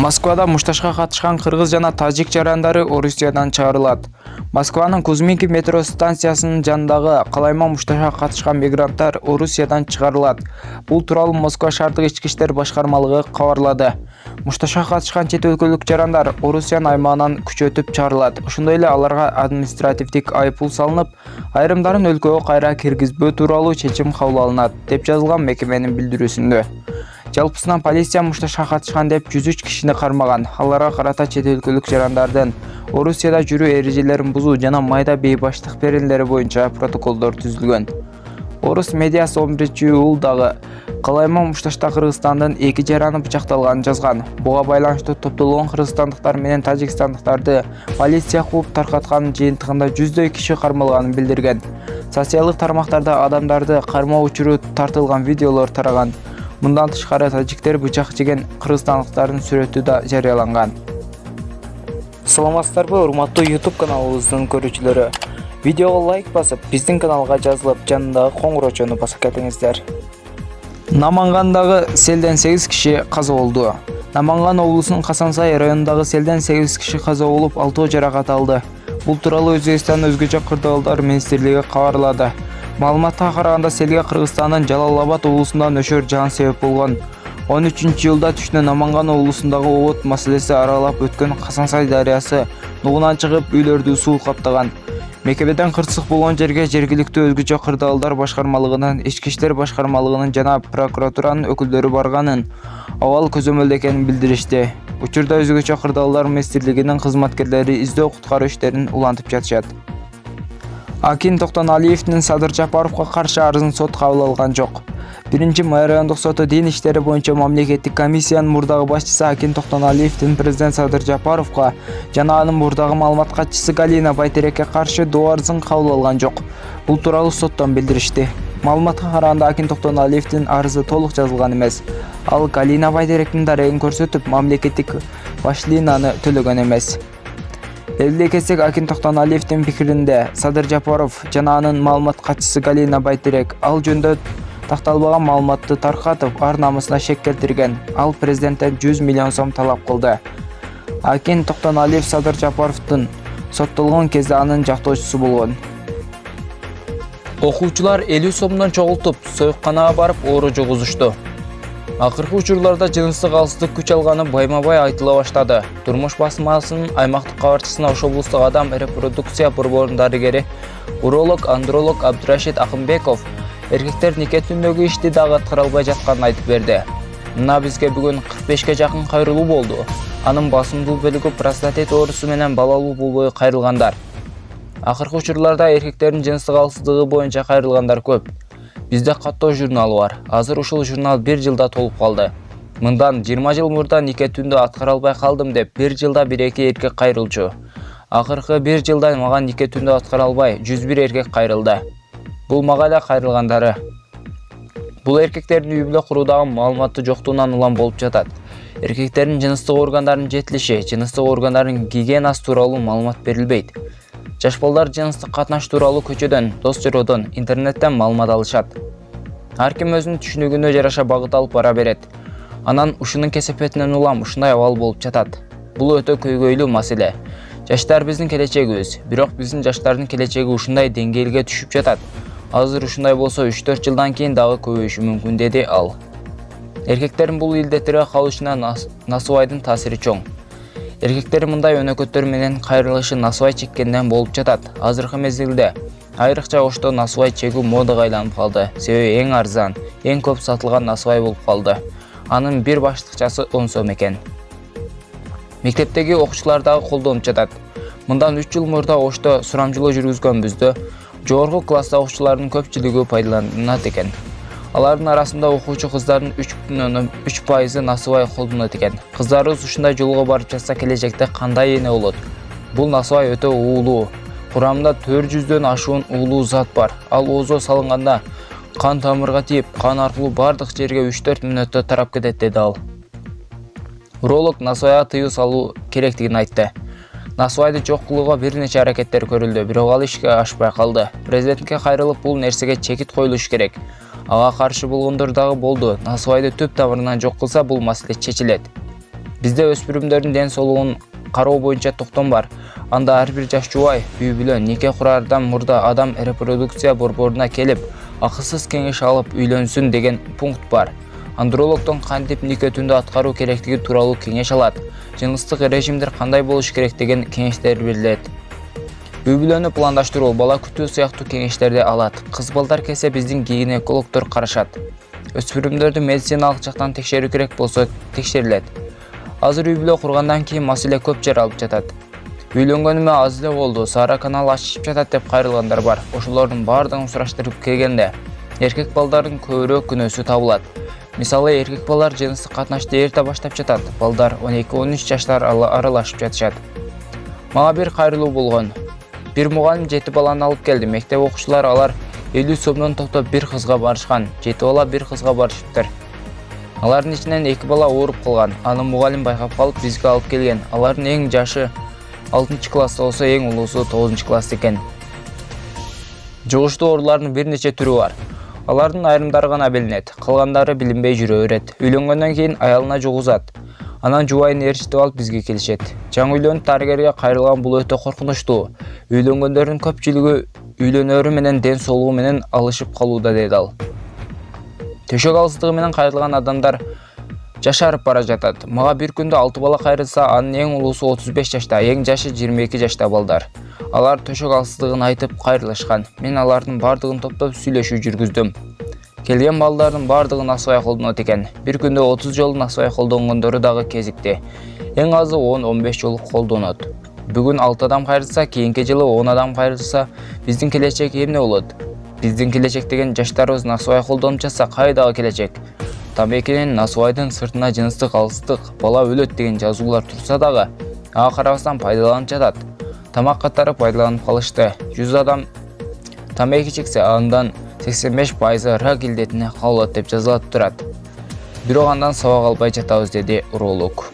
Москвада мушташка катышкан кыргыз жана тажик жарандары Орусиядан чыгарылат. Москванын Кузьминки метро станциясынын жанындагы калайма мушташка катышкан мигранттар Орусиядан чыгарылат. Бул тууралуу Москва шаардык ички иштер башкармалыгы кабарлады. Мушташка катышкан чет өлкөлүк жарандар Орусиянын аймагынан күчөтүп чыгарылат. Ошондой эле аларга административдик айыппул салынып, айрымдарын өлкөгө кайра киргизбөө тууралуу чечим кабыл алынат, деп жазылган мекеменин билдирүүсүндө. Жалпысынан полиция мушташка катышкан деп 103 кишини кармаган. Аларга карата чет өлкөлүк жарандардын Орусияда жүрүү эрежелерин бузуу жана майда бейбаштык берилери боюнча протоколдор түзүлгөн. Орус медиасы 11-июль дагы калайма мушташта Кыргызстандын 2 жараны бычакталганын жазган. Буга байланыштуу топтолгон кыргызстандыктар менен тажикстандыктарды полиция кууп таркаткан жыйынтыгында 100дөй киши кармалганын билдирген. Социалдык тармактарда адамдарды кармоо учуру тартылган видеолор тараган. Мындан тышкары тажиктер бычак жеген кыргызстандыктардын сүрөтү да жарыяланган. Саламатсыздарбы, урматтуу YouTube каналыбыздын көрүүчүлөрү. Видеого лайк басып, биздин каналга жазылып, жанындагы коңгурочону баса кетиңиздер. Намангандагы селден 8 киши каза болду. Наманган облусунун Касансай районундагы селден 8 киши каза болуп, 6 жаракат алды. Бул тууралуу Өзбекстан өзгөчө кырдаалдар министрлиги кабарлады. Маалыматка караганда селге Кыргызстандын Жалал-Абад облусунда нөшөр жаан себеп болгон. 13-июлда түшүнө Наманган облусундагы Оот маселеси аралап өткөн Касансай дарыясы нугунан чыгып, үйлөрдү суу каптаган. Мекебеден кырсык болгон жерге жергиликтүү өзгөчө кырдаалдар башкармалыгынын, ички иштер башкармалыгынын жана прокуратуранын өкүлдөрү барганын, абал көзөмөлдө экенин билдиришти. Учурда өзгөчө кырдаалдар министрлигинин кызматкерлери издөө куткаруу иштерин улантып жатышат. Акин Токтоналиевдин Садыр Жапаровго каршы арызын сот кабыл алган жок. 1-май райондук соту дин иштери боюнча мамлекеттик комиссиянын мурдагы башчысы Акин Токтоналиевдин президент Садыр Жапаровго жана анын мурдагы маалымат катчысы Галина Байтерекке каршы доо арызын кабыл алган жок. Бул тууралуу соттон билдиришти. Маалыматка караганда Акин Токтоналиевдин арызы толук жазылган эмес. Ал Галина Байтеректин дарегин көрсөтүп, мамлекеттик башлиинаны төлөгөн эмес. Элге кетсек, Акин Токтоналиевдин пикиринде Садыр Жапаров жана анын маалымат катчысы Галина Байтерек ал жөндө такталбаган маалыматты таркатып, ар намысына шек келтирген. Ал президенттен 100 миллион сом талап кылды. Акин Токтоналиев Садыр Жапаровдун соттолгон кезде анын жактоочусу болгон. Окуучулар 50 сомдон чогултуп, союкканага барып оору жугузушту. Акыркы учурларда жыныстык алсыздык күч алганы байма-бай айтыла баштады. Турмуш басмасынын аймактык кабарчысына Ош облустук адам репродукция борборунун дарыгери уролог андролог Абдурашид Акымбеков эркектер нике түндөгү ишти дагы аткара албай жатканын айтып берди. Мына бизге бүгүн 45ке жакын кайрылуу болду. Анын басымдуу бөлүгү простатит оорусу менен балалуу болбой кайрылгандар. Акыркы учурларда эркектердин жыныстык алсыздыгы боюнча кайрылгандар көп. Бизде каттоо журналы бар. Азыр ушул журнал 1 жылда толуп калды. Мындан 20 жыл мурда нике түндө аткара албай калдым деп 1 жылда 1-2 эркек кайрылчу. Акыркы 1 жылда мага нике түндө аткара албай 101 эркек кайрылды. Бул мага эле кайрылгандары. Бул эркектердин үй бүлө куруудагы маалыматы жоктугунан улам болуп жатат. Эркектердин жыныстык органдарынын жетилиши, жыныстык органдардын гигиенасы тууралуу маалымат берилбейт. Жаш балдар жыныстык катнаш тууралуу көчөдөн, дос жороодон, интернеттен маалымат алышат. Ар ким өзүнүн түшүнүгүнө жараша багыт алып бара берет. Анан ушунун кесепетинен улам ушундай абал болуп жатат. Бул өтө көйгөйлүү маселе. Жаштар биздин келечегибиз, бирок биздин жаштардын келечеги ушундай деңгээлге түшүп жатат. Азыр ушундай болсо 3-4 жылдан кийин дагы көбөйүшү мүмкүн, деди ал. Эркектердин бул илдеттерге калышына насыбайдын таасири чоң. Эркектер мындай өнөкөттөр менен кайрылышы насыбай чеккенден болуп жатат. Азыркы мезгилде айрыкча Ошто насыбай чегүү модага айланып калды. Себеби эң арзан, эң көп сатылган насыбай болуп калды. Анын бир баштыкчасы 10 сом экен. Мектептеги окуучулар дагы колдонуп жатат. Мындан 3 жыл мурда Ошто сурамжылоо жүргүзгөнбүздө жогорку класста окуучулардын көпчүлүгү пайдаланат экен. Алардын арасында окуучу кыздардын 3,3% насыбай колдонот экен. Кыздарыбыз ушундай жолго барып жатса келечекте кандай эне болот? Бул насыбай өтө уулуу. Курамында 400дөн ашуун уулуу зат бар. Ал оозо салынганда кан тамырга тийип, кан аркылуу бардык жерге 3-4 мүнөттө тарап кетет, деди ал. Уролог насыбайга тыюу салуу керектигин айтты. Насыбайды жок кылууга бир нече аракеттер көрүлдү, бирок ал ишке ашпай калды. Президентке кайрылып, бул нерсеге чекит коюлуш керек. Ага каршы болгондор дагы болду. Насыбайды түп тамырынан жок кылса, бул маселе чечилет. Бизде өспүрүмдөрдүн ден соолугун кароо боюнча токтом бар. Анда ар бир жаш жубай үй бүлө неке курардан мурда адам репродукция борборуна келип, акысыз кеңеш алып үйлөнсүн деген пункт бар. Андрологдон кантип нике өтүндү аткаруу керектиги тууралуу кеңеш алат. Жыныстык режимдер кандай болуш керек деген кеңештер берилет. Үй бүлөнү пландаштыруу, бала күтүү сыяктуу кеңештерди алат. Кыз балдар келсе биздин гинекологдор карашат. Өспүрүмдөрдү медициналык жактан текшерүү керек болсо текшерилет. Азыр үй бүлө кургандан кийин маселе көп жер алып жатат. Үйлөнгөнүмө аз эле болду, Сара канал ачышып жатат деп кайрылгандар бар. Ошолордун баардыгын сураштырып келгенде, эркек балдардын көбүрөөк күнөөсү табылат. Мисалы, эркек балдар жыныстык катнашты эрте баштап жатат. Балдар 12-13 жаштар аралашып жатышат. Мага бир кайрылуу болгон. Бир мугалим 7 баланы алып келди. Мектеп окуучулары алар 50 сомдон топтоп бир кызга барышкан. 7 бала бир кызга барышыптыр. Алардын ичинен 2 бала ооруп калган. Аны мугалим байкап калып бизге алып келген. Алардын эң жашы 6 класста болсо, эң улуусу 9 класс экен. Жугуштуу оорулардын бир нече түрү бар. Алардын айрымдары гана билинет, калгандары билинбей жүрө берет. Үйлөнгөндөн кийин аялына жугузат. Анан жубайын ээрчитип алып бизге келишет. Жаңы үйлөнүп дарыгерге кайрылган бул өтө коркунучтуу. Үйлөнгөндөрдүн көпчүлүгү үйлөнөрү менен ден соолугу менен алышып калууда, деди ал. Төшөк алсыздыгы менен кайрылган адамдар жашарып бара жатат. Мага бир күндө 6 бала кайрылса, анын эң улуусу 35 жашта, эң жашы 22 жашта балдар. Алар төшөк алсыздыгын айтып кайрылышкан. Мен алардын бардыгын топтоп сүйлөшүү жүргүздүм. Келген балдардын бардыгы насыбай колдонот экен. Бир күндө 30 жолу насыбай колдонгондору дагы кезикти. Эң азы 10-15 жолу колдонот. Бүгүн 6 адам кайрылса, кийинки жылы 10 адам кайрылса, биздин келечек эмне болот? Биздин келечек деген жаштарыбыз насыбай колдонуп жатса, кайдагы келечек? Тамекинин насыбайдын сыртына жыныстык алыстык, бала өлөт деген жазуулар турса дагы, ага карабастан пайдаланып жатат. Тамак катары пайдаланып калышты. 100 адам тамеки чексе, андан 85% рак илдетине кабылат деп жазылып турат. Бирок андан сабак албай жатабыз, деди уролог.